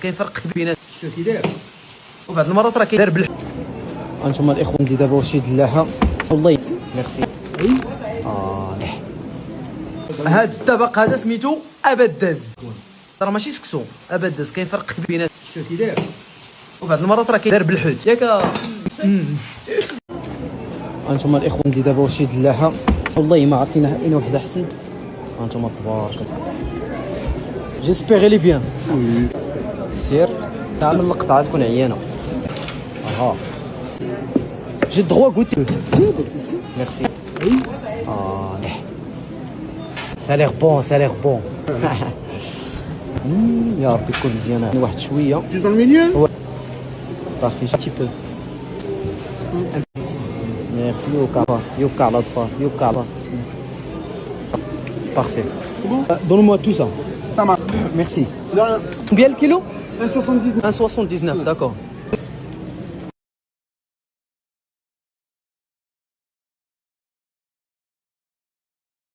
كاين فرق بين الشو كي داير وبعض المرات راه كيدار انتم الاخوان دي دابا واش يدلاها والله ميرسي ليه. هاد الطبق هذا سميتو ابداز، راه ماشي سكسو، ابداز كاين فرق بين الشو كي داير وبعض المرات راه كيدار بالحوت ياك. انتم الاخوان دي دابا واش يدلاها والله ما عرفتينا اين وحده احسن. انتم تبارك الله جيسبيغ لي بيان سير تعمل القطعه تكون عيانه. جي دغوا غوتي ميرسي ليه. ساليغ بون ساليغ بون. يا ربي تكون مزيانه واحد شويه Plus dans le milieu. صافي شي بو. ميرسي يوكا على الاطفال يوكا على بارفي. دونو-moi tout ça. Ça marche. Merci. De rien. Combien le kilo 1,79. 1,79 d'accord.